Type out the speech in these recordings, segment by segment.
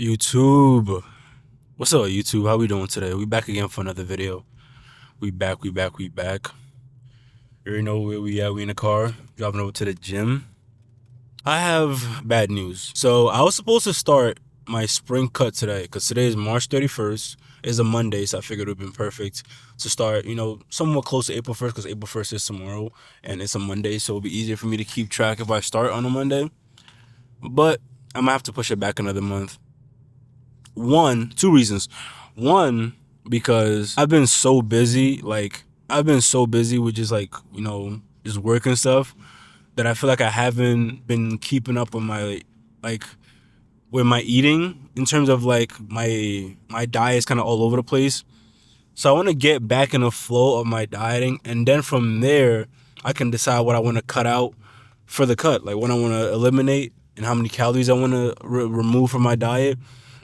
YouTube. What's up, YouTube? How we doing today? We back again for another video. We back. You already know where we at. We in the car, driving over to the gym. I have bad news. So I was supposed to start my spring cut today because today is March 31st. It's a Monday, so I figured it would have been perfect to start, somewhat close to April 1st because April 1st is tomorrow and it's a Monday, so it'll be easier for me to keep track if I start on a Monday. But I'm gonna have to push it back another month. Two reasons. One, because I've been so busy, with just work and stuff, that I feel like I haven't been keeping up with my eating in terms of my diet is kind of all over the place. So I want to get back in the flow of my dieting, and then from there I can decide what I want to cut out for the cut, like what I want to eliminate and how many calories I want to remove from my diet.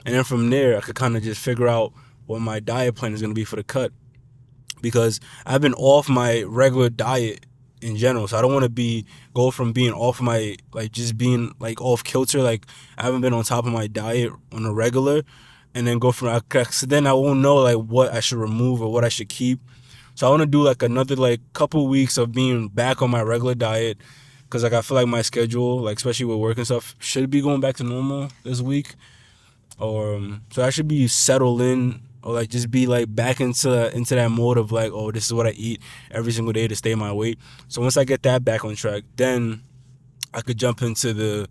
And then from there, I could kind of just figure out what my diet plan is going to be for the cut. Because I've been off my regular diet in general. So I don't want to go from being off my, just being off kilter. Like I haven't been on top of my diet on a regular. And then go from, so then I won't know what I should remove or what I should keep. So I want to do another couple weeks of being back on my regular diet. Because I feel like my schedule, especially with work and stuff, should be going back to normal this week. So I should be settled in, or just be back into that mode of this is what I eat every single day to stay my weight. So once I get that back on track, then I could jump into the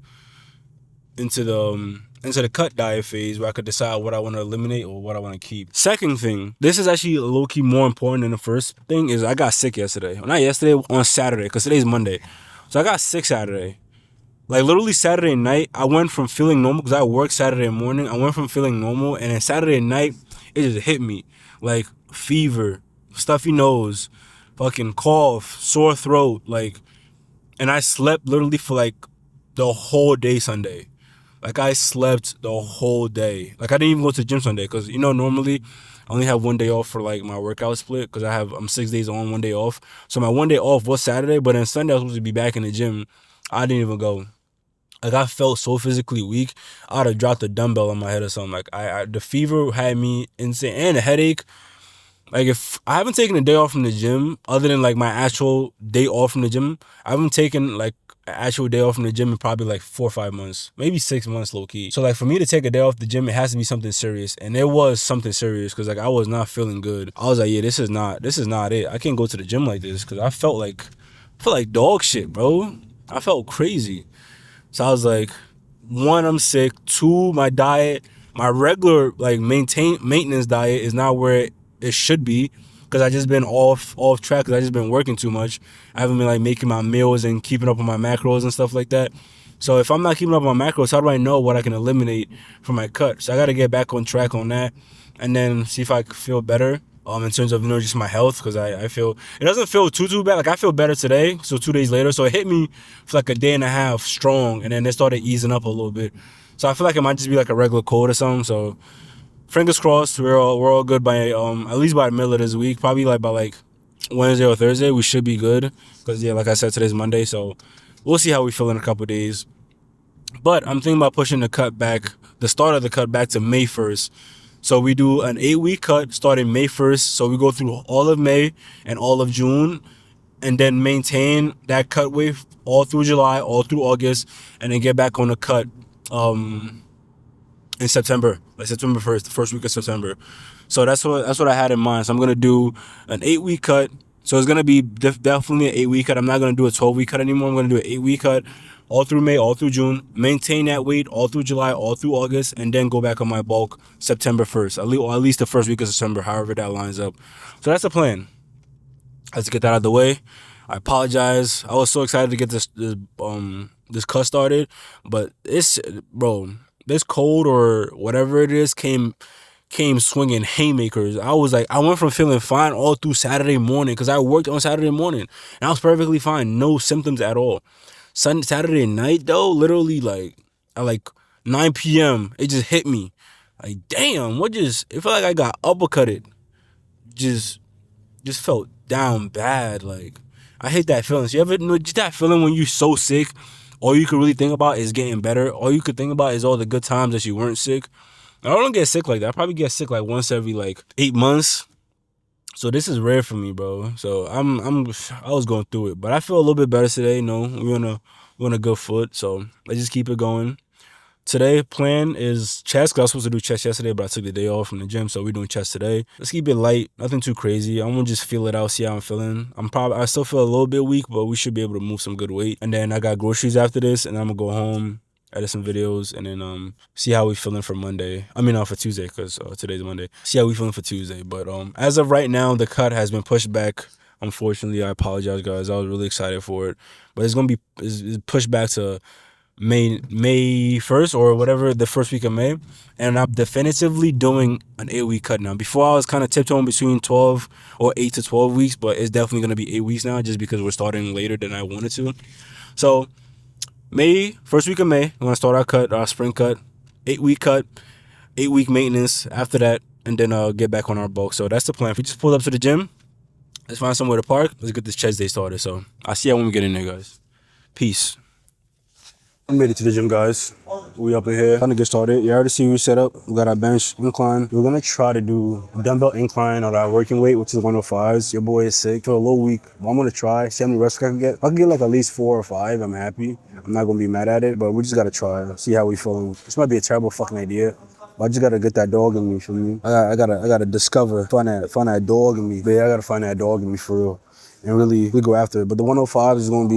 cut diet phase where I could decide what I want to eliminate or what I want to keep. Second thing, this is actually low-key more important than the first thing, is I got sick yesterday. Well, not yesterday, on Saturday, because today's Monday. So I got sick Saturday. Literally Saturday night, I went from feeling normal, because I worked Saturday morning. I went from feeling normal, and then Saturday night, it just hit me. Fever, stuffy nose, fucking cough, sore throat, and I slept literally for the whole day Sunday. I slept the whole day. I didn't even go to the gym Sunday, because, normally I only have one day off for my workout split, because I'm 6 days on, 1 day off. So my 1 day off was Saturday, but then Sunday I was supposed to be back in the gym. I didn't even go. I felt so physically weak. I'd have dropped a dumbbell on my head or something. The fever had me insane, and a headache. If I haven't taken a day off from the gym, other than my actual day off from the gym, I haven't taken an actual day off from the gym in probably 4 or 5 months, maybe 6 months, low key. So for me to take a day off the gym, it has to be something serious, and it was something serious, because I was not feeling good. I was yeah, this is not it. I can't go to the gym like this, because I felt like dog shit, bro. I felt crazy. So I was one, I'm sick. Two, my diet, my regular maintenance diet is not where it should be, because I just been off track, because I just been working too much. I haven't been making my meals and keeping up with my macros and stuff like that. So if I'm not keeping up with my macros, how do I know what I can eliminate from my cut? So I got to get back on track on that, and then see if I can feel better. In terms of just my health, because I feel it doesn't feel too bad. I feel better today, so 2 days later. So it hit me for a day and a half strong, and then it started easing up a little bit. So I feel like it might just be a regular cold or something. So fingers crossed, we're all good by at least by the middle of this week. Probably by Wednesday or Thursday, we should be good. Because like I said, today's Monday, so we'll see how we feel in a couple days. But I'm thinking about pushing the start of the cut back to May 1st. So we do an 8-week cut starting May 1st. So we go through all of May and all of June, and then maintain that cut weight all through July, all through August, and then get back on the cut in September, September 1st, the first week of September. So that's what I had in mind. So I'm gonna do an 8-week cut. So it's gonna be definitely an 8-week cut. I'm not gonna do a 12-week cut anymore. I'm gonna do an 8-week cut all through May, all through June, maintain that weight all through July, all through August, and then go back on my bulk September 1st, or at least the first week of September, however that lines up. So that's the plan. Let's get that out of the way. I apologize. I was so excited to get this cut started, but this cold or whatever it is came swinging haymakers. I went from feeling fine all through Saturday morning, because I worked on Saturday morning, and I was perfectly fine, no symptoms at all. Saturday night though, literally at 9 p.m. it just hit me. Damn, it felt like I got uppercutted. Just felt down bad. I hate that feeling. So you ever know just that feeling when you're so sick, all you could really think about is getting better. All you could think about is all the good times that you weren't sick. I don't get sick like that. I probably get sick like once every like 8 months. So this is rare for me, bro. So I was going through it, but I feel a little bit better today. No, we're on a good foot. So let's just keep it going. Today plan is chest, cause I was supposed to do chest yesterday, but I took the day off from the gym, so we're doing chest today. Let's keep it light, nothing too crazy. I'm gonna just feel it out, see how I'm feeling. I still feel a little bit weak, but we should be able to move some good weight. And then I got groceries after this, and I'm gonna go home, edit some videos, and then see how we feeling for Monday. I mean, for Tuesday, cause today's Monday. See how we feeling for Tuesday. But as of right now, the cut has been pushed back. Unfortunately, I apologize, guys. I was really excited for it, but it's pushed back to May 1st or whatever, the first week of May, and I'm definitively doing an 8-week cut now. Before I was kind of tiptoeing between 12 or 8 to 12 weeks, but it's definitely going to be 8 weeks now just because we're starting later than I wanted to. So first week of May, we're going to start our spring cut, 8-week cut, 8-week maintenance after that, and then get back on our bulk. So that's the plan. If we just pulled up to the gym, let's find somewhere to park, let's get this chest day started. So I'll see you when we get in there, guys. Peace. I made it to the gym, guys. We up in here, trying to get started. You already see we set up. We got our bench incline. We're gonna try to do dumbbell incline on our working weight, which is 105s. Your boy is sick, feel a little weak. But I'm gonna try, see how many reps I can get. If I can get like at least 4 or 5, I'm happy. I'm not gonna be mad at it, but we just gotta try, see how we feeling. This might be a terrible fucking idea, but I just gotta get that dog in me, for me. I gotta discover, find that dog in me. But yeah, I gotta find that dog in me for real. And really go after it. But the 105 is gonna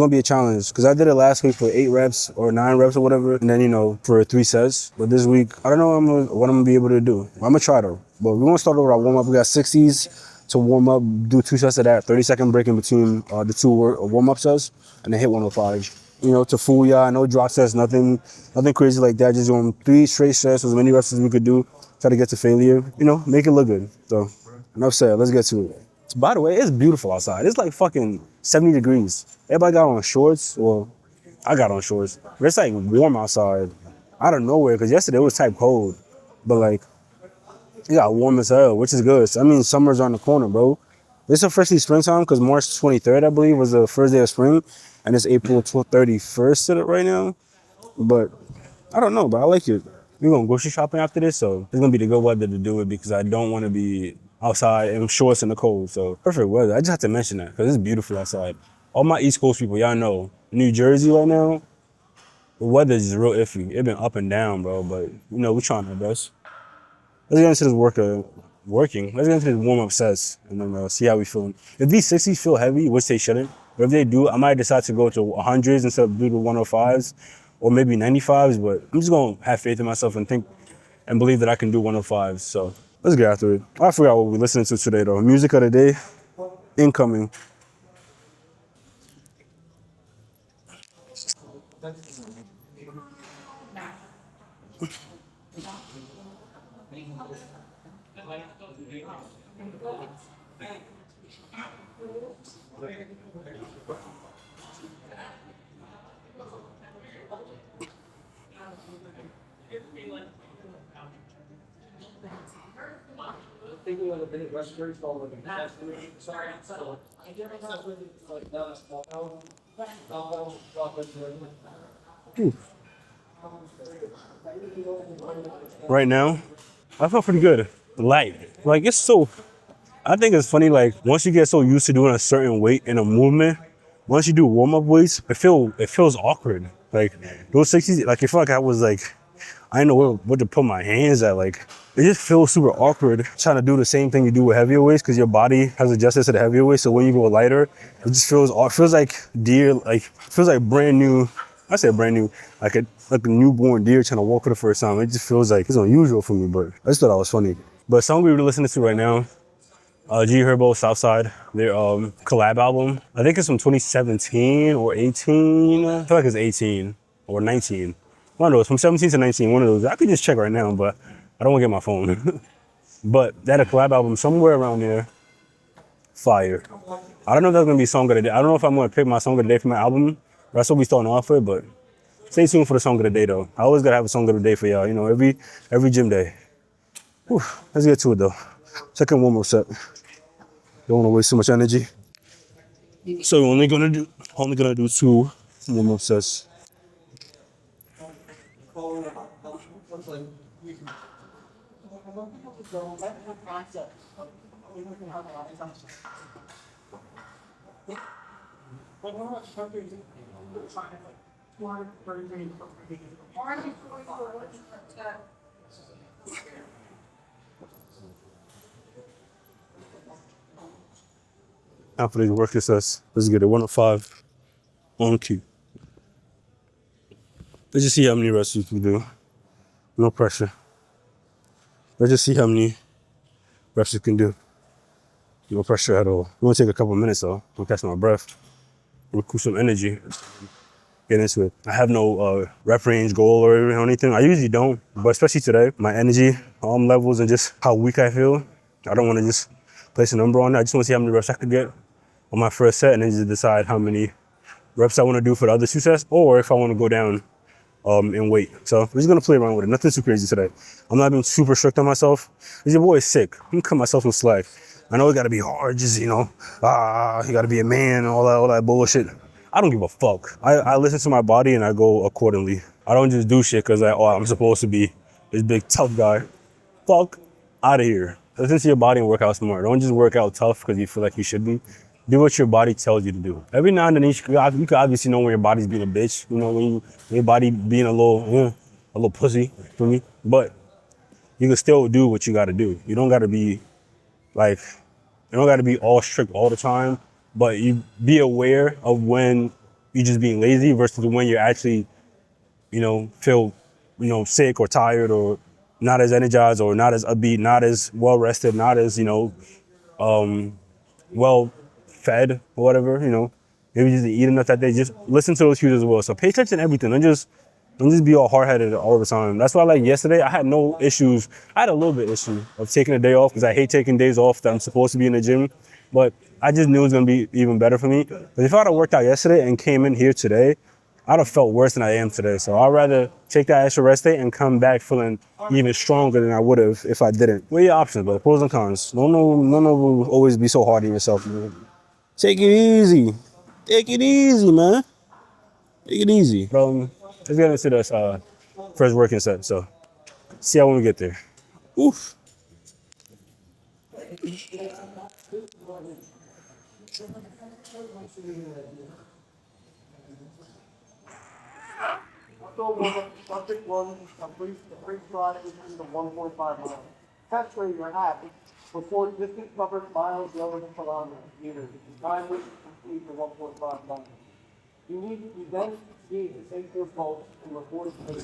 be a challenge, because I did it last week for 8 reps or 9 reps or whatever, and then for 3 sets. But this week I don't know what I'm gonna be able to do. I'm gonna try though. But we're gonna start over our warm up. We got 60s to warm up, do 2 sets of that, 30-second break in between the 2 warm up sets, and then hit 105. To fool y'all, no drop sets, nothing crazy like that. Just doing 3 straight sets, as many reps as we could do. Try to get to failure. Make it look good. So enough said. Let's get to it. By the way, it's beautiful outside. It's like fucking 70 degrees. Everybody got on shorts. Well, I got on shorts. But it's like warm outside out of nowhere, because yesterday it was type cold. But like, it got warm as hell, which is good. So, I mean, summer's on the corner, bro. It's officially springtime, because March 23rd, I believe, was the first day of spring. And it's April 31st right now. But I don't know, but I like it. We're going grocery shopping after this, so it's going to be the good weather to do it, because I don't want to be outside in shorts in the cold. So perfect weather. I just have to mention that because it's beautiful outside. All my East Coast people, y'all know, New Jersey right now, the weather is just real iffy. It's been up and down, bro, but we're trying our best. Let's get into this working. Let's get into this warm-up sets and then see how we feeling. If these 60s feel heavy, which they shouldn't, but if they do, I might decide to go to 100s instead of do the 105s or maybe 95s, but I'm just going to have faith in myself and think and believe that I can do 105s. So let's get after it. I forgot what we're listening to today, though. Music of the day, incoming. Right now, I feel pretty good. Light. Like, I think it's funny, like, once you get so used to doing a certain weight in a movement, once you do warm-up weights, it feels awkward. Like, those 60s, like, I feel like I didn't know what to put my hands at. Like, it just feels super awkward trying to do the same thing you do with heavier weights, because your body has adjusted to the heavier weight. So when you go lighter, it just feels like brand new. I say brand new, like a newborn deer trying to walk for the first time. It just feels like it's unusual for me, but I just thought that was funny. But song we were listening to right now, G Herbo, Southside, their collab album. I think it's from 2017 or 18. I feel like it's 18 or 19. One of those, from 17 to 19, one of those. I could just check right now, but I don't want to get my phone. But that a collab album somewhere around there, fire. I don't know if that's going to be song of the day. I don't know if I'm going to pick my song of the day for my album. That's what we starting off with, but stay tuned for the song of the day, though. I always got to have a song of the day for y'all, every gym day. Whew, let's get to it, though. Second warm-up set. Don't want to waste too much energy. So we're only gonna do 2 warm-up sets. After these work sets, let's get it 105 on cue. Let's just see how many reps you can do. No pressure. Let's just see how many reps you can do. No pressure at all. It's gonna take a couple minutes though. I'll catch my breath. Recoup some energy. Get into it. I have no rep range goal or anything. I usually don't, but especially today, my energy levels and just how weak I feel, I don't want to just place a number on it. I just want to see how many reps I could get on my first set and then just decide how many reps I want to do for the other 2 sets, or if I want to go down in weight. So we're just gonna play around with it. Nothing too crazy today. I'm not being super strict on myself. Cause your boy is sick. I'm gonna cut myself some slack. I know it gotta be hard, just you gotta be a man, all that bullshit. I don't give a fuck. I listen to my body and I go accordingly. I don't just do shit because I'm supposed to be this big tough guy. Fuck out of here. Listen to your body and work out smart. Don't just work out tough because you feel like you should be. Do what your body tells you to do. Every now and then you can obviously know when your body's being a bitch. You know, when your body being a little pussy for me. But you can still do what you gotta do. You don't gotta be all strict all the time, but you be aware of when you're just being lazy versus when you're actually, feel, sick or tired or not as energized or not as upbeat, not as well rested, not as, well fed or whatever, maybe just eat enough that day. Just listen to those cues as well. So pay attention to everything. Don't just be all hard-headed all the time. That's why yesterday I had no issues. I had a little bit issue of taking a day off because I hate taking days off that I'm supposed to be in the gym. But I just knew it was gonna be even better for me. But if I had worked out yesterday and came in here today, I'd have felt worse than I am today. So I'd rather take that extra rest day and come back feeling even stronger than I would have if I didn't. What are your options, but pros and cons? None of them will always be so hard on yourself, man. Take it easy. Take it easy, man. Take it easy. Let's get into this first working set. So see how when we get there. Oof. Subject one, a brief ride in the 1.5 miles. Catch rate you're happy. Report distance covered miles relevant kilometers, meters. Time which to complete the 1.5 miles. You then need to take your pulse and report it to the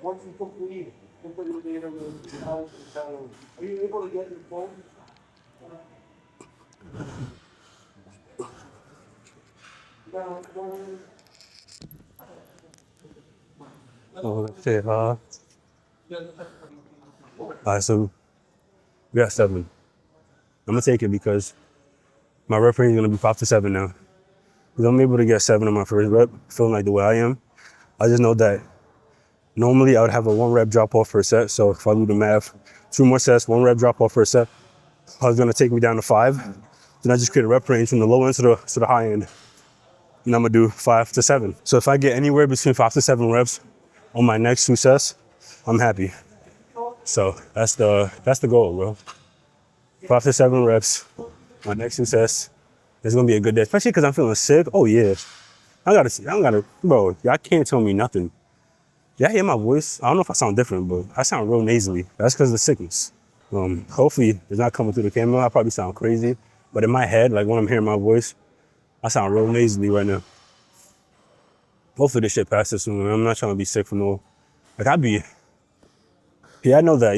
once you complete it, input your data with the hours and calories. Are you able to get your pulse? Oh, shit, all right, so we got 7. I'm gonna take it because my rep range is gonna be 5 to 7 now. Because I'm able to get 7 on my first rep, feeling like the way I am. I just know that normally I would have a 1 rep drop off per set. So if I do the math, 2 more sets, 1 rep drop off per set, I was gonna take me down to 5. Then I just create a rep range from the low end to the high end. And I'm gonna do 5 to 7. So if I get anywhere between 5 to 7 reps on my next 2 sets, I'm happy. So that's the goal, bro. 5 to 7 reps, my next 2 sets. It's gonna be a good day, especially because I'm feeling sick. Oh yeah, bro. Y'all can't tell me nothing. Y'all hear my voice? I don't know if I sound different, but I sound real nasally. That's because of the sickness. Hopefully it's not coming through the camera. I probably sound crazy, but in my head, like when I'm hearing my voice, I sound real nasally right now. Hopefully this shit passes soon. I'm not trying to be sick for no. I know that,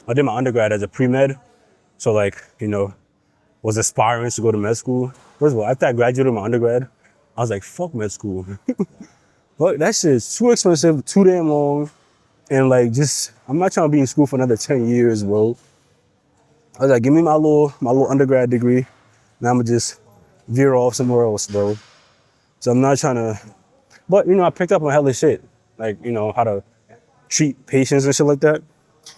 I did my undergrad as a pre-med. So was aspiring to go to med school. First of all, after I graduated my undergrad, I was like, fuck med school. But that shit is too expensive, too damn long. And I'm not trying to be in school for another 10 years, bro. I was like, give me my little undergrad degree. Now I'm gonna just veer off somewhere else, bro. So I'm not trying to, but I picked up on hella shit. How to treat patients and shit like that.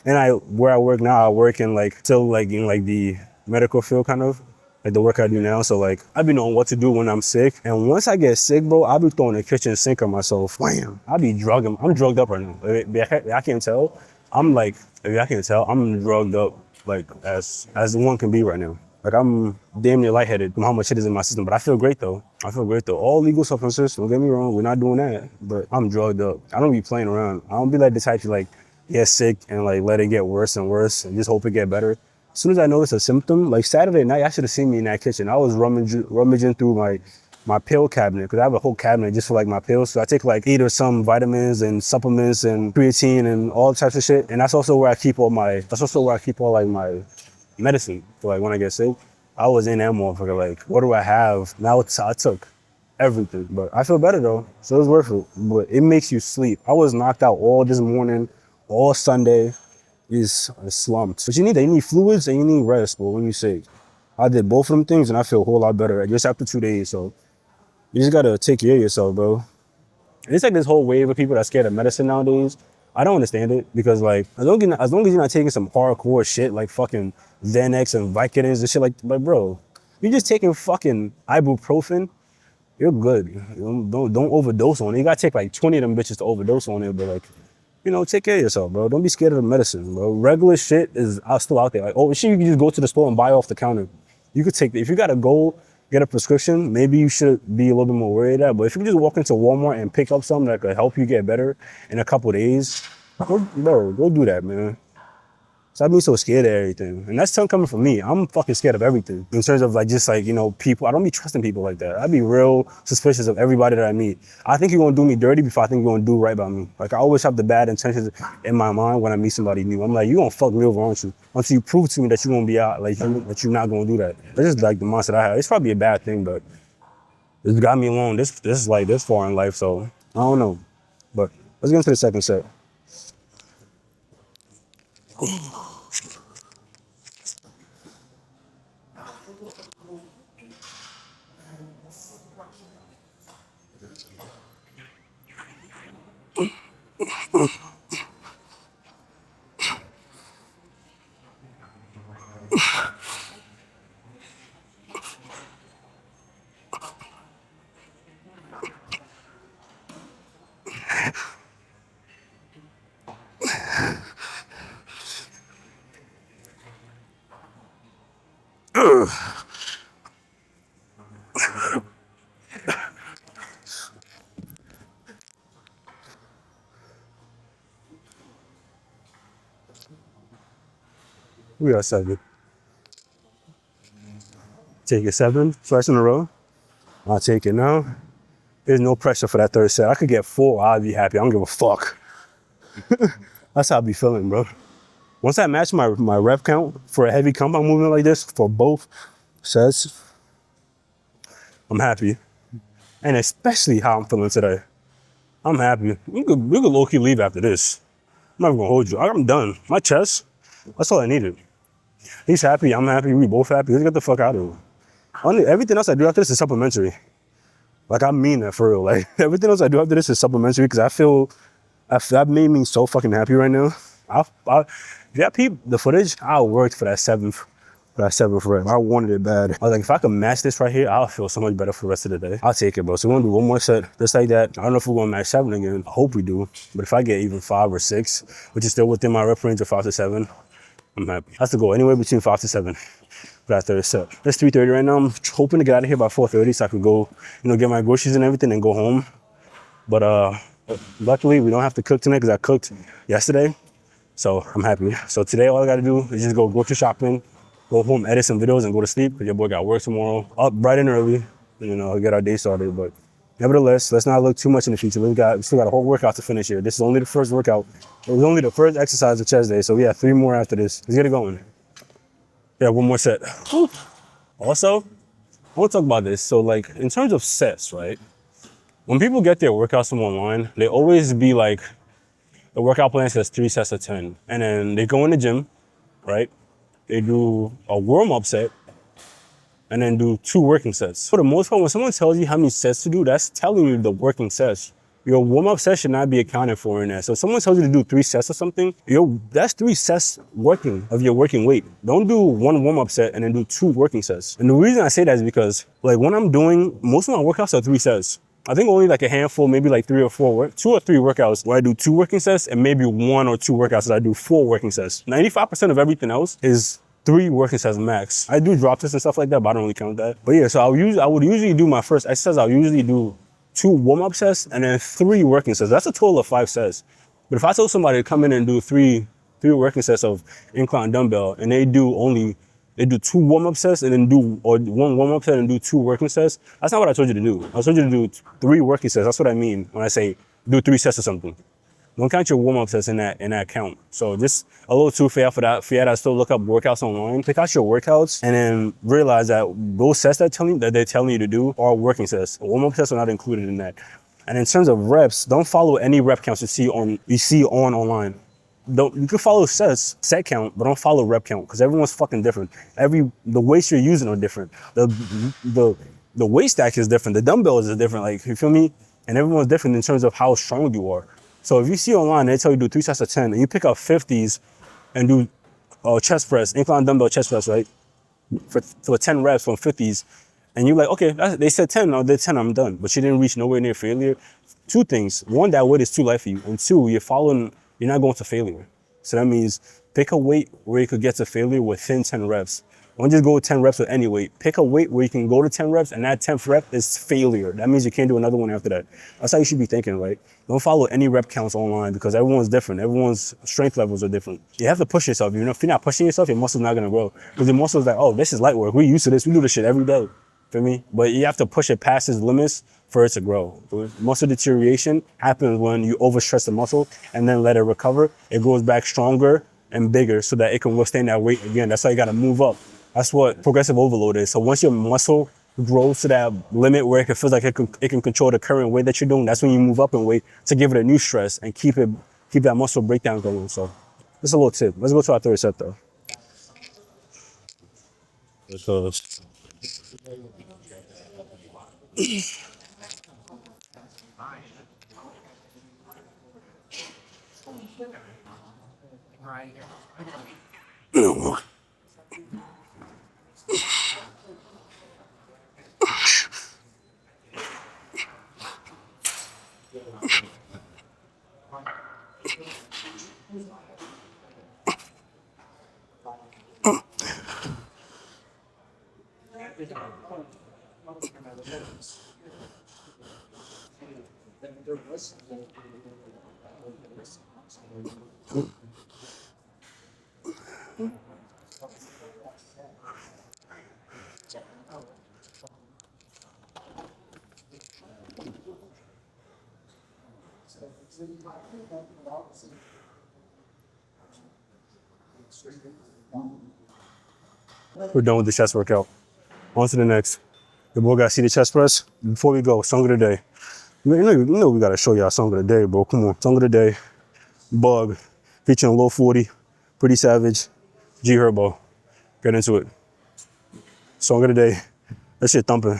And where I work now, I work in still in the medical field kind of. like the work I do now. So like I be knowing what to do when I'm sick. And once I get sick, bro, I'll be throwing the kitchen sink on myself. Wham! I'll be drugging. I'm drugged up right now. I can't tell. I'm like, if I can tell, I'm drugged up like as one can be right now. Like I'm damn near lightheaded from how much shit is in my system. But I feel great though. I feel great though. All legal substances, don't get me wrong, we're not doing that. But I'm drugged up. I don't be playing around. I don't be like the type to like get sick and like let it get worse and worse and just hope it get better. As soon as I notice a symptom, like Saturday night, I should have seen me in that kitchen. I was rummaging through my pill cabinet because I have a whole cabinet just for like my pills. So I take like either some vitamins and supplements and creatine and all types of shit. And that's also where I keep all like my medicine for like when I get sick. I was in that motherfucker like, what do I have? Now I took everything, but I feel better though, so it's worth it. But it makes you sleep. I was knocked out all this morning, all Sunday. Is slumped. But you need fluids and you need rest, but when you sick. I did both of them things and I feel a whole lot better just after 2 days. So you just gotta take care of yourself, bro. And it's like this whole wave of people that's scared of medicine nowadays. I don't understand it because like as long as you're not taking some hardcore shit like fucking Xanax and Vicodins and shit like bro, you're just taking fucking ibuprofen, you're good. Don't overdose on it. You gotta take like 20 of them bitches to overdose on it, but like, take care of yourself, bro. Don't be scared of the medicine, bro. Regular shit is still out there. Like, oh, shit, you can just go to the store and buy off the counter. You could take, if you gotta go get a prescription, maybe you should be a little bit more worried at. But if you can just walk into Walmart and pick up something that could help you get better in a couple of days, go do that, man. Stop being so scared of everything. And that's coming from me. I'm fucking scared of everything. In terms of like, just like, people. I don't be trusting people like that. I be real suspicious of everybody that I meet. I think you're gonna do me dirty before I think you're gonna do right by me. Like I always have the bad intentions in my mind when I meet somebody new. I'm like, you gonna fuck me over, aren't you? Until you prove to me that you're gonna be out, like that you're not gonna do that. That's just like the mindset I have. It's probably a bad thing, but it's got me along this is like this far in life, so I don't know. But let's get into the second set. We got 7. Take it 7 first in a row. I'll take it now. There's no pressure for that third set. I could get 4, I'd be happy. I don't give a fuck. That's how I be feeling, bro. Once I match my rep count for a heavy compound movement like this for both sets, I'm happy. And especially how I'm feeling today. I'm happy. We could low-key leave after this. I'm not gonna hold you. I'm done. My chest, that's all I needed. He's happy, I'm happy, we both happy. Let's get the fuck out of here. Everything else I do after this is supplementary. Like I mean that for real. Like everything else I do after this is supplementary because I feel that made me so fucking happy right now. If y'all peep the footage, I worked for that seventh rep. I wanted it bad. I was like, if I could match this right here, I'll feel so much better for the rest of the day. I'll take it, bro. So we're gonna do one more set just like that. I don't know if we're gonna match 7 again. I hope we do. But if I get even 5 or 6, which is still within my rep range of 5 to 7, I'm happy. That's the goal, anywhere between 5 to 7 for that third set. It's 3:30 right now. I'm hoping to get out of here by 4:30 so I can go, get my groceries and everything and go home. But luckily we don't have to cook tonight because I cooked yesterday. So I'm happy. So today all I gotta do is just go grocery shopping, go home, edit some videos and go to sleep because your boy got work tomorrow. Up bright and early, get our day started. But nevertheless, let's not look too much in the future. We still got a whole workout to finish here. This is only the first workout. It was only the first exercise of chest day. So we have 3 more after this. Let's get it going. Yeah, 1 more set. Whew. Also, I want to talk about this. So like in terms of sets, right? When people get their workouts from online, they always be like, the workout plan says 3 sets of 10. And then they go in the gym, right? They do a warm-up set and then do 2 working sets. For the most part, when someone tells you how many sets to do, that's telling you the working sets. your warm-up set should not be accounted for in that. So if someone tells you to do 3 sets or something, that's 3 sets working of your working weight. Don't do 1 warm-up set and then do 2 working sets. And the reason I say that is because like when I'm doing, most of my workouts are 3 sets. I think only like a handful, maybe like 2 or 3 workouts where I do 2 working sets, and maybe 1 or 2 workouts that I do 4 working sets. 95% of everything else is 3 working sets max. I do drop tests and stuff like that, but I don't really count that. But yeah, so I would usually do my first exercise. I'll usually do 2 warm-up sets and then 3 working sets. That's a total of 5 sets. But if I told somebody to come in and do three working sets of incline dumbbell, and they do 2 warm-up sets and then do, or 1 warm-up set and do 2 working sets, that's not what I told you to do. I told you to do 3 working sets. That's what I mean when I say do 3 sets or something. Don't count your warm-up sets in that count. So just a little too fair for that. For you that still look up workouts online, pick out your workouts and then realize that those sets that they're telling you to do are working sets. Warm-up sets are not included in that. And in terms of reps, don't follow any rep counts you see online. You can follow set count, but don't follow rep count because everyone's fucking different. The weights you're using are different. The weight stack is different. The dumbbells is different. Like, you feel me? And everyone's different in terms of how strong you are. So if you see online, they tell you to do 3 sets of 10, and you pick up 50s and do chest press, incline dumbbell chest press, right? For 10 reps from 50s, and you're like, okay, they said 10, no, they're 10, I'm done. But you didn't reach nowhere near failure. 2 things. 1, that weight is too light for you. And 2, you're not going to failure. So that means pick a weight where you could get to failure within 10 reps. Don't just go with 10 reps with any weight. Pick a weight where you can go to 10 reps and that 10th rep is failure. That means you can't do another one after that. That's how you should be thinking, right? Don't follow any rep counts online because everyone's different. Everyone's strength levels are different. You have to push yourself. You know, if you're not pushing yourself, your muscle's not gonna grow. Because your muscle's like, oh, this is light work. We're used to this. We do this shit every day. Feel me? But you have to push it past its limits for it to grow. Muscle deterioration happens when you overstress the muscle and then let it recover. It grows back stronger and bigger so that it can withstand that weight again. That's why you gotta move up. That's what progressive overload is. So once your muscle grows to that limit where it feels like it can control the current weight that you're doing, that's when you move up in weight to give it a new stress and keep that muscle breakdown going. So just a little tip. Let's go to our 3rd set though. Because we're done with the chest workout. On to the next. The boy gotta see the chest press. Before we go, song of the day. You know we gotta show y'all song of the day, bro. Come on. Song of the day. Bug. Featuring Low 40. Pretty Savage. G Herbo. Get into it. Song of the day. That shit thumping.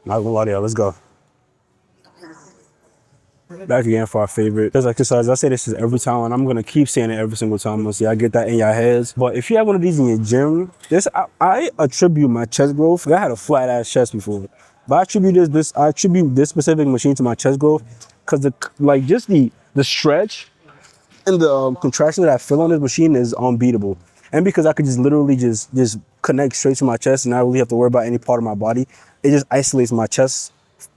Not gonna lie to y'all. Let's go. Back again for our favorite chest exercise. I say this is every time, and I'm gonna keep saying it every single time. So y'all get that in your heads. But if you have one of these in your gym, I attribute my chest growth. I had a flat ass chest before, but I attribute this specific machine to my chest growth because the stretch and the contraction that I feel on this machine is unbeatable. And because I could just literally just connect straight to my chest and not really have to worry about any part of my body, it just isolates my chest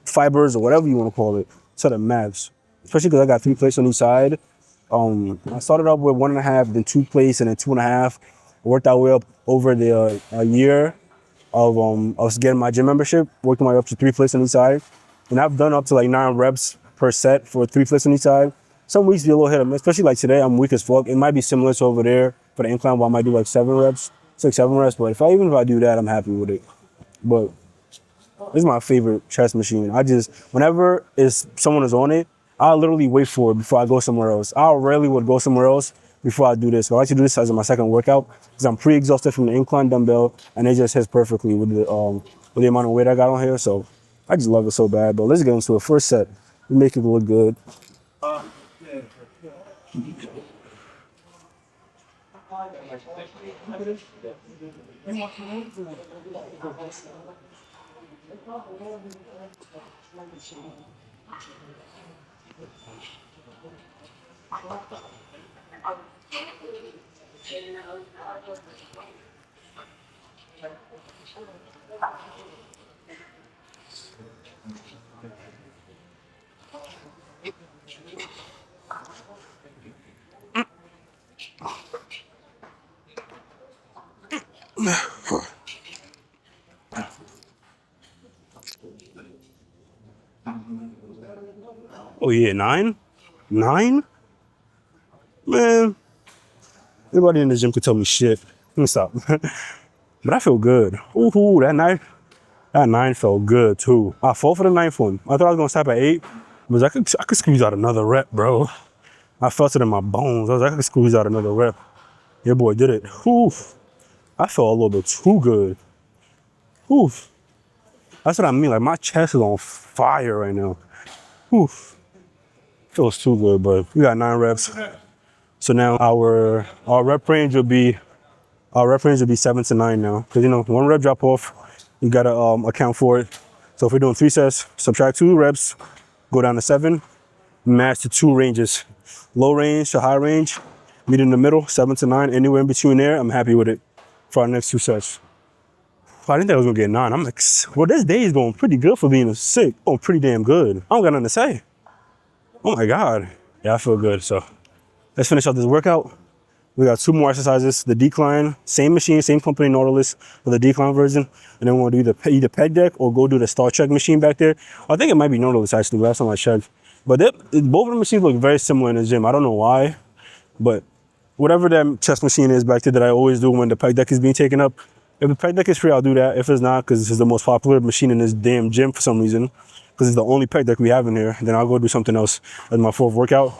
fibers or whatever you want to call it to the max. Especially because I got 3 plates on each side. I started up with 1.5, then 2 plates, and then 2.5. Worked our way up over the a year of getting my gym membership. Worked my way up to 3 plates on each side, and I've done up to like 9 reps per set for 3 plates on each side. Some weeks be a little hit or miss, especially like today. I'm weak as fuck. It might be similar to over there for the incline, where I might do like 7 reps, 7 reps. But if I do that, I'm happy with it. But this is my favorite chest machine. Whenever someone is on it, I'll literally wait for it before I go somewhere else. I rarely would go somewhere else before I do this. But I like to do this as my second workout because I'm pre-exhausted from the incline dumbbell and it just hits perfectly with the amount of weight I got on here. So I just love it so bad. But let's get into it. First set. make it look good. Oh yeah, 9? 9? Man, nobody in the gym could tell me shit. Let me stop. But I feel good. Ooh, that 9 felt good too. I fought for the ninth one. I thought I was gonna stop at 8, but I could squeeze out another rep, bro. I felt it in my bones. I was like, I could squeeze out another rep. Your boy did it. Oof. I felt a little bit too good. Oof. That's what I mean. Like my chest is on fire right now. Oof. Feels too good, but we got 9 reps. So now our rep range will be 7 to 9 now. Cause you know, 1 rep drop off, you gotta account for it. So if we're doing 3 sets, subtract 2 reps, go down to 7, match the 2 ranges. Low range to high range, meet in the middle, 7 to 9, anywhere in between there, I'm happy with it for our next 2 sets. I didn't think I was gonna get 9. I'm like, well, this day is going pretty good for being sick. Going pretty damn good. I don't got nothing to say. Oh my God. Yeah, I feel good. So let's finish out this workout. We got 2 more exercises. The decline, same machine, same company, Nautilus, for the decline version. And then we're gonna do either peg deck or go do the Star Trek machine back there. I think it might be Nautilus actually, last time I checked. But both of the machines look very similar in the gym. I don't know why, but whatever that chest machine is back there that I always do when the peg deck is being taken up, if the peg deck is free, I'll do that. If it's not, because this is the most popular machine in this damn gym for some reason, because it's the only peg deck we have in here, then I'll go do something else as my 4th workout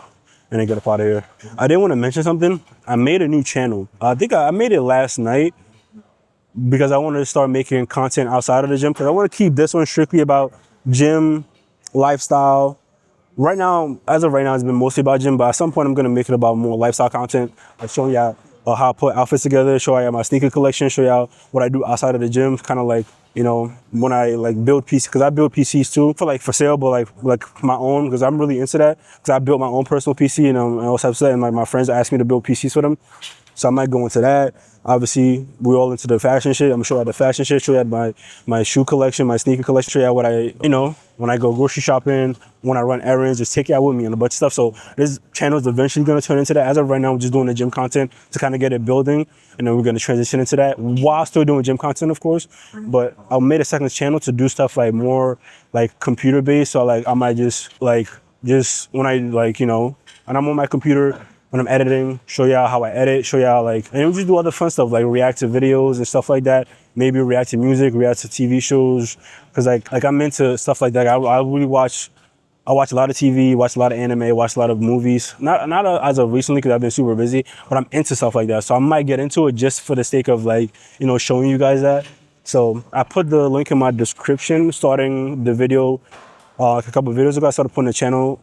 and then get up out of here. I did want to mention something. I made a new channel. I think I made it last night because I wanted to start making content outside of the gym, because I want to keep this one strictly about gym, lifestyle. Right now, as of right now, it's been mostly about gym, but at some point I'm gonna make it about more lifestyle content, like showing y'all how I put outfits together, show y'all my sneaker collection, show y'all what I do outside of the gym, kind of like, you know, when I like build PCs, because I build PCs too, for sale, but like my own, because I'm really into that, because I built my own personal PC, and I also have said, and like my friends asked me to build PCs for them. So I might go into that. Obviously, we're all into the fashion shit. I'm gonna show you the fashion shit, show you my shoe collection, my sneaker collection, show you what I, you know, when I go grocery shopping, when I run errands, just take you out with me and a bunch of stuff. So this channel is eventually gonna turn into that. As of right now, we're just doing the gym content to kind of get it building, and then we're gonna transition into that while still doing gym content, of course. But I made a second channel to do stuff like more like computer based. So like I might just when I like, you know, and I'm on my computer, when I'm editing, show y'all how I edit, show y'all like, and we just do other fun stuff like react to videos and stuff like that. Maybe react to music, react to TV shows, because like I'm into stuff like that. I really watch a lot of TV, watch a lot of anime, watch a lot of movies. Not as of recently because I've been super busy, but I'm into stuff like that. So I might get into it just for the sake of like, you know, showing you guys that. So I put the link in my description starting the video. A couple of videos ago, I started putting the channel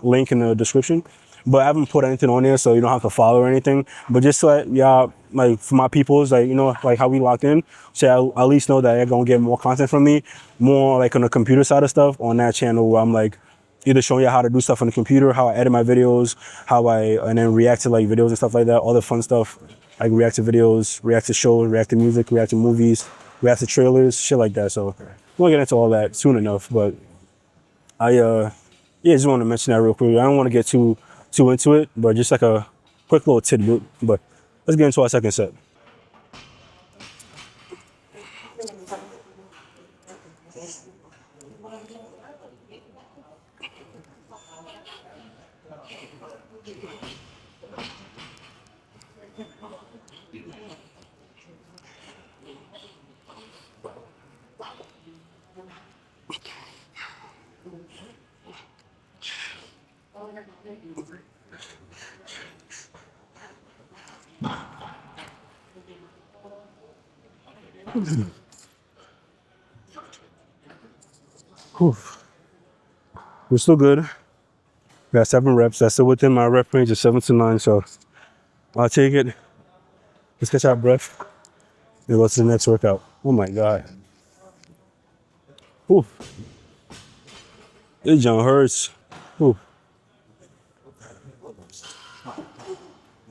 link in the description, but I haven't put anything on there, so you don't have to follow or anything. But just so that y'all, like for my peoples, like, you know, like how we locked in, so I at least know that you're gonna get more content from me, more like on the computer side of stuff on that channel, where I'm like either showing you how to do stuff on the computer, how I edit my videos, and then react to like videos and stuff like that, all the fun stuff, like react to videos, react to shows, react to music, react to movies, react to trailers, shit like that. So we'll get into all that soon enough, but yeah, just want to mention that real quick. I don't want to get too into it, but just like a quick little tidbit. But let's get into our second set. Whew. We're still good. We got 7 reps. That's still within my rep range of 7 to 9. So I'll take it. Let's catch our breath. And go to the next workout. Oh my God. Ooh. This junk hurts. Ooh.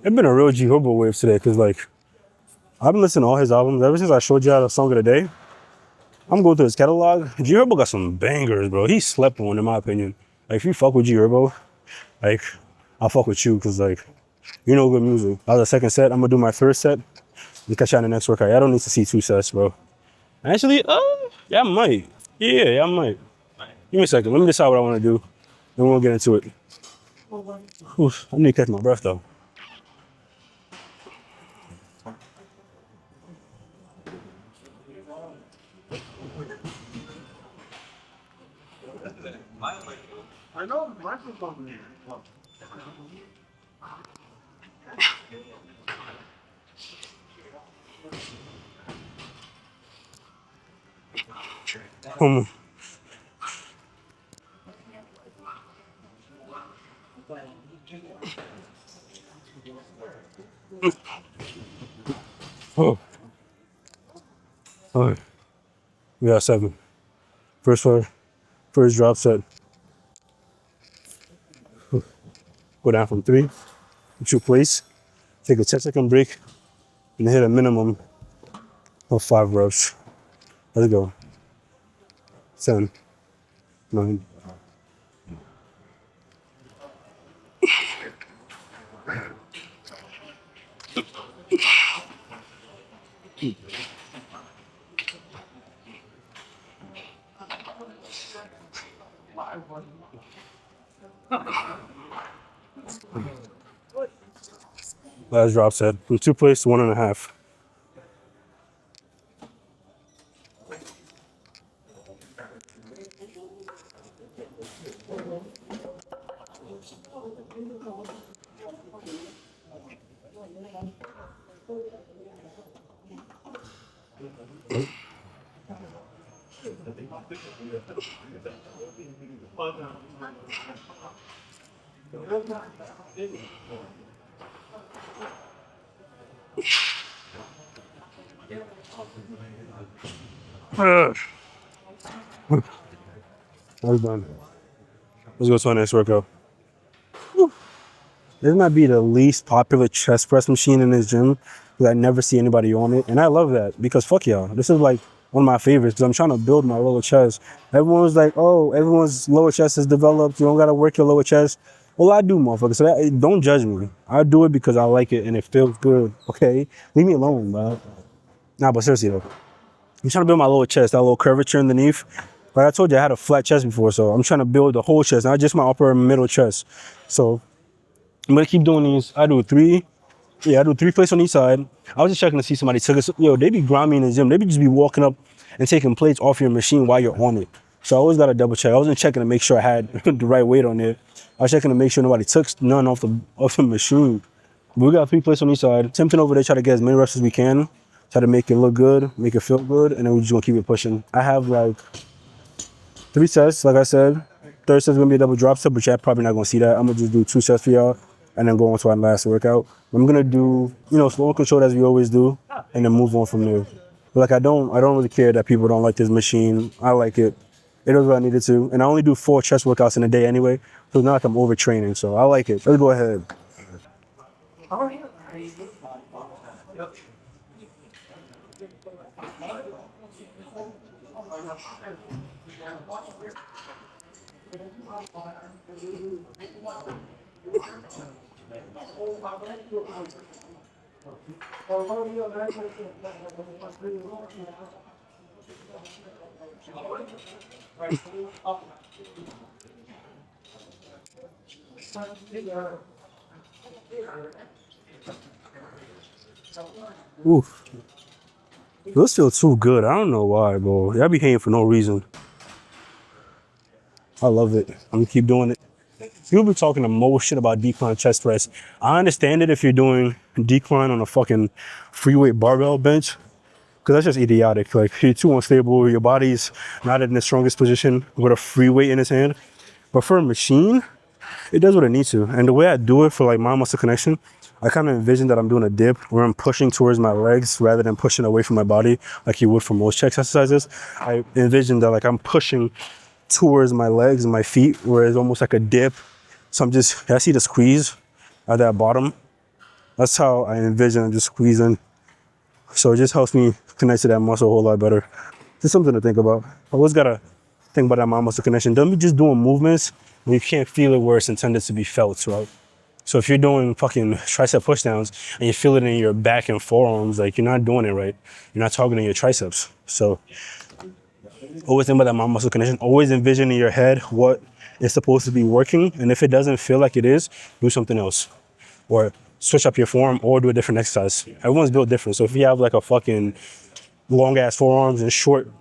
It's been a real G Herbo wave today because, like, I've been listening to all his albums ever since I showed you how the song of the day. I'm going through his catalog. G Herbo got some bangers, bro. He slept on, in my opinion. Like, if you fuck with G Herbo, like, I'll fuck with you because, like, you know good music. That was the second set. I'm going to do my third set. We catch you on the next workout. I don't need to see 2 sets, bro. Actually, yeah, I might. Yeah, I might. Give me a second. Let me decide what I want to do. Then we'll get into it. Oof, I need to catch my breath, though. I know the microphone. Um, oh. All right. We got 7. First one, first drop set. Go down from 3. True place. Take a 10-second break and hit a minimum of 5 reps. Let's go. 10, 9. Last drop set. From 2 plates to 1.5. That's done. Let's go to our next workout. This might be the least popular chest press machine in this gym because I never see anybody on it. And I love that because fuck y'all. This is like one of my favorites because I'm trying to build my lower chest. Everyone's like, oh, everyone's lower chest is developed. You don't got to work your lower chest. Well, I do, motherfucker. So don't judge me. I do it because I like it and it feels good. Okay? Leave me alone, bro. Nah, but seriously, though. I'm trying to build my lower chest, that little curvature underneath. Like I told you, I had a flat chest before, so I'm trying to build the whole chest, not just my upper and middle chest. So I'm gonna keep doing these. I do 3 plates on each side. I was just checking to see somebody took it. Yo, they be grimy in the gym. They be just be walking up and taking plates off your machine while you're on it. So I always gotta double check. I wasn't checking to make sure I had the right weight on there. I was checking to make sure nobody took none off the machine. But we got 3 plates on each side. Tempting over there, try to get as many reps as we can. Try to make it look good, make it feel good, and then we're just gonna keep it pushing. I have like 3 sets, like I said. Third set's gonna be a double drop set, but you're probably not gonna see that. I'm gonna just do 2 sets for y'all and then go on to our last workout. I'm gonna do, slow and controlled as we always do, and then move on from there. But like I don't really care that people don't like this machine. I like it. It does what I needed to. And I only do 4 chest workouts in a day anyway. So it's not like I'm overtraining. So I like it. Let's go ahead. Oof. Those feel too good. I don't know why, bro. Y'all be hating for no reason. I love it. I'm gonna keep doing it. People be talking the most shit about decline chest press. I understand it if you're doing decline on a fucking free weight barbell bench, because that's just idiotic. Like, you're too unstable. Your body's not in the strongest position with a free weight in his hand. But for a machine, it does what it needs to. And the way I do it for like my muscle connection, I kind of envision that I'm doing a dip where I'm pushing towards my legs rather than pushing away from my body like you would for most chest exercises. I envision that like I'm pushing towards my legs and my feet where it's almost like a dip. So I see the squeeze at that bottom. That's how I envision I'm just squeezing. So it just helps me connect to that muscle a whole lot better. Just something to think about. I always gotta think about that mind muscle connection. Don't be just doing movements when you can't feel it where it's intended to be felt, right? So if you're doing fucking tricep pushdowns and you feel it in your back and forearms, like you're not doing it right. You're not targeting your triceps. So always think about that mind muscle connection. Always envision in your head what is supposed to be working. And if it doesn't feel like it is, do something else. Or switch up your form or do a different exercise. Everyone's built different. So if you have like a fucking long ass forearms and short,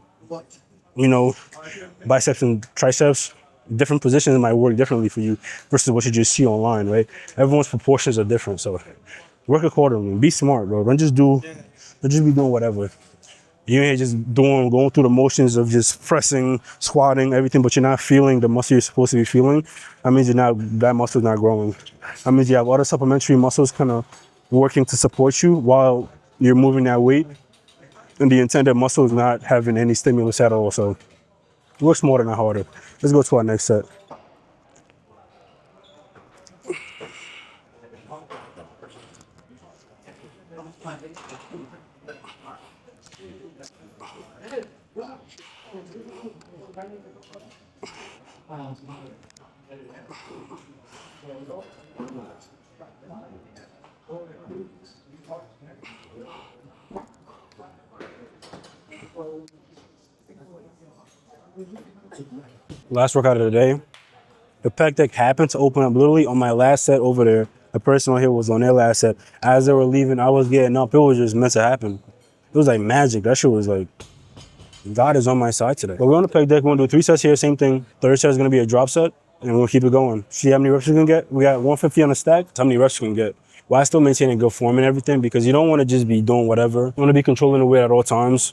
biceps and triceps, different positions might work differently for you versus what you just see online, right? Everyone's proportions are different. So work accordingly. Be smart, bro. Don't just be doing whatever. You ain't just going through the motions of just pressing, squatting, everything, but you're not feeling the muscle you're supposed to be feeling. That means that muscle's not growing. That means you have other supplementary muscles kind of working to support you while you're moving that weight. And the intended muscle is not having any stimulus at all. So work smarter, not harder. Let's go to our next set. Last workout of the day. The pec deck happened to open up literally on my last set over there. The person on here was on their last set. As they were leaving, I was getting up. It was just meant to happen. It was like magic. That shit was like, God is on my side today. But we're on the pec deck. We're gonna do 3 sets here, same thing. Third set is gonna be a drop set, and we'll keep it going. See how many reps you can get? We got 150 on the stack. That's how many reps you can get. While still maintaining good form and everything, because you don't wanna just be doing whatever. You wanna be controlling the weight at all times.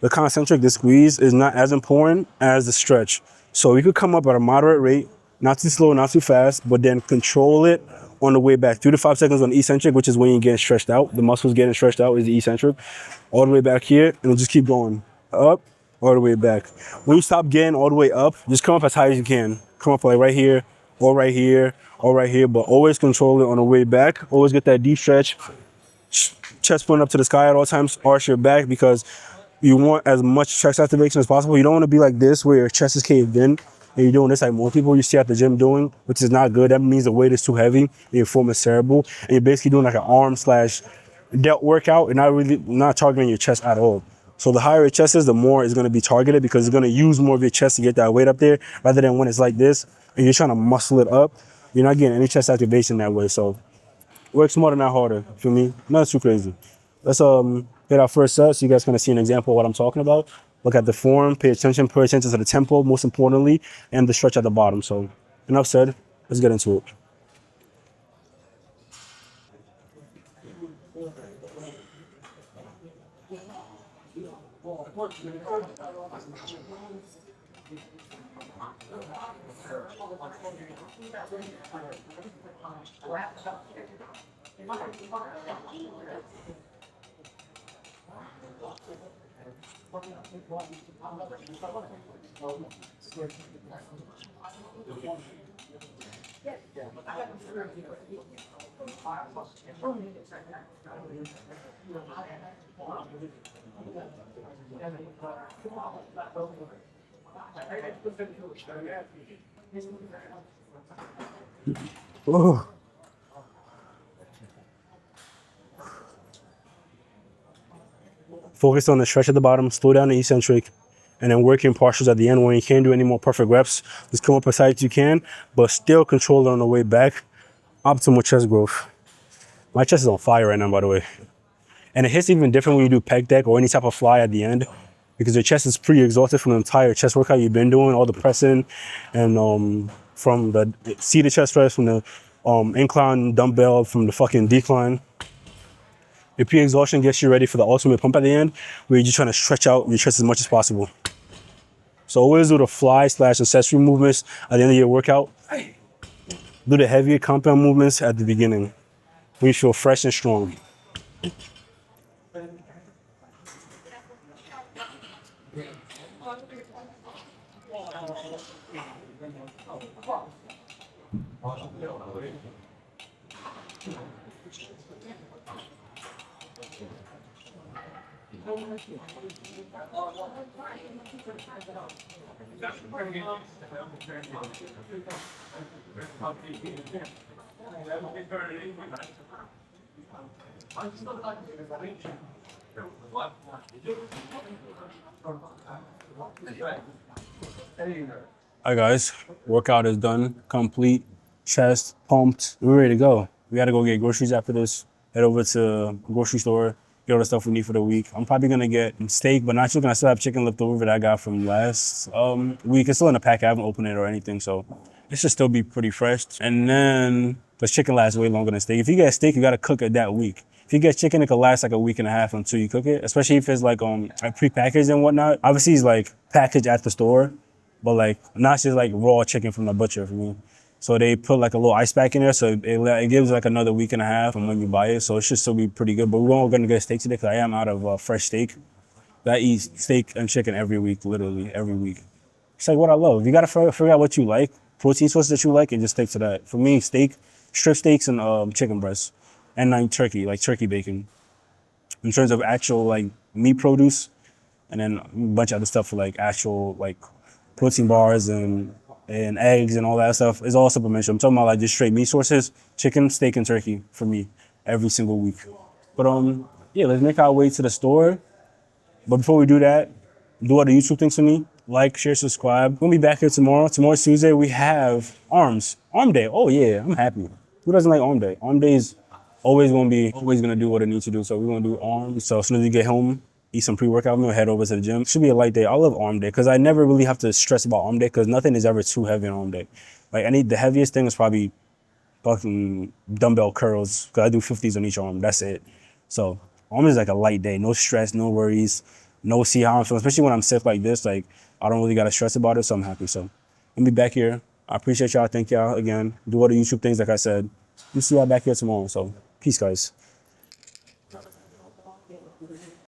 The concentric, the squeeze is not as important as the stretch. So you could come up at a moderate rate, not too slow, not too fast, but then control it on the way back. 3 to 5 seconds on the eccentric, which is when you're getting stretched out. The muscles getting stretched out is the eccentric. All the way back here, and we'll just keep going. Up, all the way back. When you stop getting all the way up, just come up as high as you can. Come up like right here, or right here, or right here, but always control it on the way back. Always get that deep stretch. Chest pointing up to the sky at all times. Arch your back because you want as much chest activation as possible. You don't want to be like this where your chest is caved in and you're doing this like more people you see at the gym doing, which is not good. That means the weight is too heavy and your form is cerebral. And you're basically doing like an arm/delt workout and not targeting your chest at all. So the higher your chest is, the more it's going to be targeted because it's going to use more of your chest to get that weight up there rather than when it's like this and you're trying to muscle it up. You're not getting any chest activation that way. So work smarter, not harder. Feel me? Not too crazy. Let's hit our first set so you guys kind of see an example of what I'm talking about. Look at the form, pay attention to the tempo, most importantly, and the stretch at the bottom. So enough said, let's get into it. Oh. Focus on the stretch at the bottom, slow down the eccentric, and then working partials at the end. When you can't do any more perfect reps, just come up as high as you can, but still control it on the way back. Optimal chest growth. My chest is on fire right now, by the way. And it hits even different when you do pec deck or any type of fly at the end because your chest is pretty exhausted from the entire chest workout you've been doing, all the pressing and from the seated chest press, from the incline dumbbell, from the fucking decline. Your pre-exhaustion gets you ready for the ultimate pump at the end where you're just trying to stretch out your chest as much as possible. So always do the fly / accessory movements at the end of your workout. Do the heavier compound movements at the beginning. We feel fresh and strong. All right, guys, workout is done, complete, chest pumped. We're ready to go. We gotta go get groceries after this. Head over to grocery store, get all the stuff we need for the week. I'm probably gonna get steak, but not chicken. I still have chicken left over that I got from last week. It's still in the pack. I haven't opened it or anything, so it should still be pretty fresh. And then, because chicken lasts way longer than steak. If you get steak, you gotta cook it that week. If you get chicken, it could last like a week and a half until you cook it, especially if it's like prepackaged and whatnot. Obviously, it's like packaged at the store, but like not just like raw chicken from the butcher for me. So they put like a little ice pack in there, so it gives like another week and a half from when you buy it. So it should still be pretty good. But we're all gonna get steak today because I am out of fresh steak. I eat steak and chicken every week, literally every week. It's like what I love. You gotta figure out what you like, protein sources that you like, and just stick to that. For me, steak, strip steaks, and chicken breasts, and like turkey bacon. In terms of actual like meat produce, and then a bunch of other stuff for like actual like protein bars and eggs and all that stuff is all supplementary. I'm talking about like just straight meat sources, chicken, steak, and turkey for me every single week. But yeah, let's make our way to the store. But before we do that, do all the YouTube things for me. Like, share, subscribe. We'll be back here tomorrow. Tomorrow's Tuesday. We have arms. Arm day. Oh yeah, I'm happy. Who doesn't like arm day? Arm day is always gonna do what it needs to do. So we're gonna do arms. So as soon as we get home, eat some pre-workout meal, head over to the gym. Should be a light day. I love arm day because I never really have to stress about arm day because nothing is ever too heavy on arm day. Like the heaviest thing is probably fucking dumbbell curls because I do 50s on each arm. That's it. So arm is like a light day. No stress, no worries, no see how I'm feeling. Especially when I'm sick like this, like I don't really gotta stress about it. So I'm happy. So I'll be back here. I appreciate y'all. Thank y'all again. Do all the YouTube things like I said. We'll see y'all back here tomorrow. So peace, guys.